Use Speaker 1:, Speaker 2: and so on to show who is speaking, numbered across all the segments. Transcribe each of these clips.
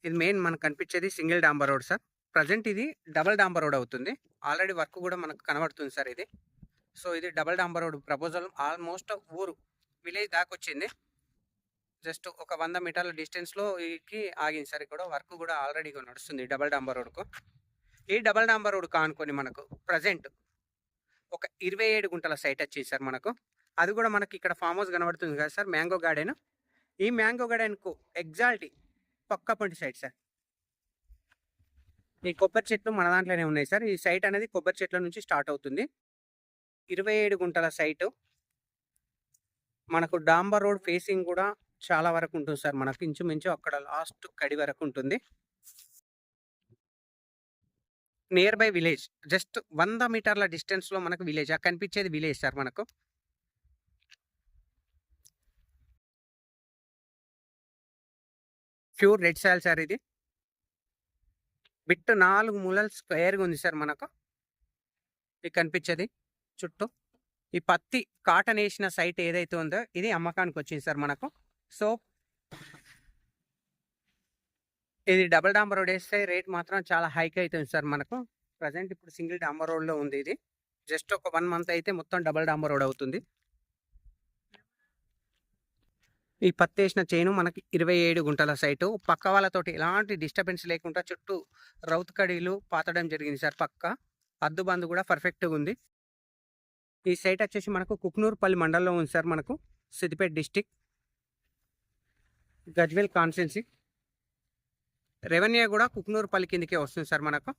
Speaker 1: ఇది మెయిన్ మనకు కనిపించేది సింగిల్ డాంబర్ రోడ్ సార్. ప్రజెంట్ ఇది డబుల్ డాంబర్ రోడ్ అవుతుంది. ఆల్రెడీ వర్క్ కూడా మనకు కనబడుతుంది సార్ ఇది. సో ఇది డబుల్ డాంబర్ రోడ్ ప్రపోజల్ ఆల్మోస్ట్ ఊరు విలేజ్ దాకా వచ్చింది. జస్ట్ ఒక 100 మీటర్ల డిస్టెన్స్లో ఆగింది సార్. ఇక్కడ వర్క్ కూడా ఆల్రెడీ నడుస్తుంది డబుల్ డాంబర్ రోడ్కు. ఈ డబుల్ డాంబర్ రోడ్ కానుకొని మనకు ప్రజెంట్ ఒక 27 గుంటల సైట్ వచ్చింది సార్ మనకు. అది కూడా మనకి ఇక్కడ ఫామ్ హౌస్ కనబడుతుంది కదా సార్, మ్యాంగో గార్డెన్. ఈ మ్యాంగో గార్డెన్కు ఎగ్జాక్ట్లీ పక్క పొంటి సైట్ సార్. ఈ కొబ్బరి చెట్లు మన దాంట్లోనే ఉన్నాయి సార్. ఈ సైట్ అనేది కొబ్బరి చెట్ల నుంచి స్టార్ట్ అవుతుంది. 27 గుంటల సైటు. మనకు డాంబర్ రోడ్ ఫేసింగ్ కూడా చాలా వరకు ఉంటుంది సార్. మనకు ఇంచుమించు అక్కడ లాస్ట్ కడి వరకు ఉంటుంది. నియర్ బై విలేజ్ జస్ట్ 100 మీటర్ల డిస్టెన్స్లో మనకు విలేజ్ కనిపించేది విలేజ్ సార్ మనకు. ప్యూర్ రెడ్ సాయిల్ సార్ ఇది. బిట్ 4 మూలలు స్క్వేర్గా ఉంది సార్ మనకు. ఇది కనిపించేది చుట్టూ. ఈ పత్తి కాటన్ వేసిన సైట్ ఏదైతే ఉందో ఇది అమ్మకానికి వచ్చింది సార్ మనకు. సో ఇది డబుల్ డాంబర్ రోడ్ వేస్తే రేట్ మాత్రం చాలా హైక్ అవుతుంది సార్ మనకు. ప్రజెంట్ ఇప్పుడు సింగిల్ డాంబర్ రోడ్లో ఉంది ఇది. జస్ట్ ఒక 1 మంత్ అయితే మొత్తం డబుల్ డాంబర్ రోడ్ అవుతుంది. ఈ పత్తి వేసిన చైను మనకి 27 గుంటల సైటు. పక్క వాళ్ళతోటి ఎలాంటి డిస్టర్బెన్స్ లేకుండా చుట్టూ రౌత్ కడీలు పాతడం జరిగింది సార్. పక్క అద్దుబందు కూడా పర్ఫెక్ట్గా ఉంది. ఈ సైట్ వచ్చేసి మనకు కుక్నూరుపల్లి మండలంలో ఉంది సార్ మనకు. Siddipet district, Gajwel constituency. Revenue కూడా కుక్నూరుపల్లి కిందకే వస్తుంది సార్ మనకు.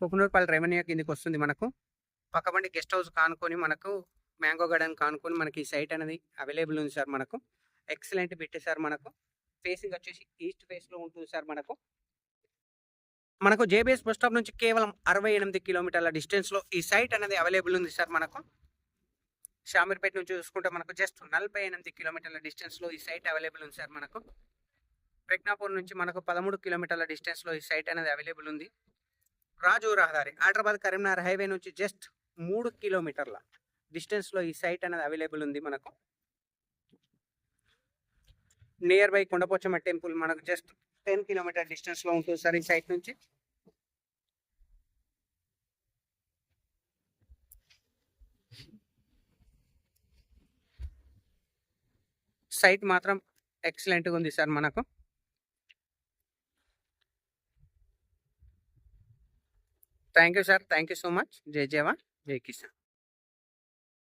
Speaker 1: కుక్నూరుపల్లి రెవెన్యూ కిందకి వస్తుంది మనకు. పక్కబండి గెస్ట్ హౌస్ కానుకొని మనకు మ్యాంగో గార్డెన్ కానుకొని మనకి ఈ సైట్ అనేది అవైలబుల్ ఉంది సార్ మనకు. ఎక్సలెంట్ బిట్ సార్ మనకు. ఫేసింగ్ వచ్చేసి ఈస్ట్ ఫేస్లో ఉంటుంది సార్ మనకు. మనకు జేబీఎస్ బస్ స్టాప్ నుంచి కేవలం 68 కిలోమీటర్ల డిస్టెన్స్లో ఈ సైట్ అనేది అవైలబుల్ ఉంది సార్ మనకు. షామీర్పేట నుంచి చూసుకుంటే మనకు జస్ట్ 48 కిలోమీటర్ల డిస్టెన్స్లో ఈ సైట్ అవైలబుల్ ఉంది సార్ మనకు. ప్రజ్ఞాపూర్ నుంచి మనకు 13 కిలోమీటర్ల డిస్టెన్స్లో ఈ సైట్ అనేది అవైలబుల్ ఉంది. రాజు రహదారి హైదరాబాద్ కరీంనగర్ హైవే నుంచి జస్ట్ 3 కిలోమీటర్ల డిస్టెన్స్లో ఈ సైట్ అనేది అవైలబుల్ ఉంది మనకు. నియర్ బై కొండపోచమ్మ టెంపుల్ మనకు జస్ట్ 10 కిలోమీటర్ డిస్టెన్స్లో ఉంటుంది సార్ ఈ సైట్ నుంచి. సైట్ మాత్రం ఎక్సలెంట్గా ఉంది సార్ మనకు. Thank you sir, thank you so much. జై జవాన్, జై కిసాన్.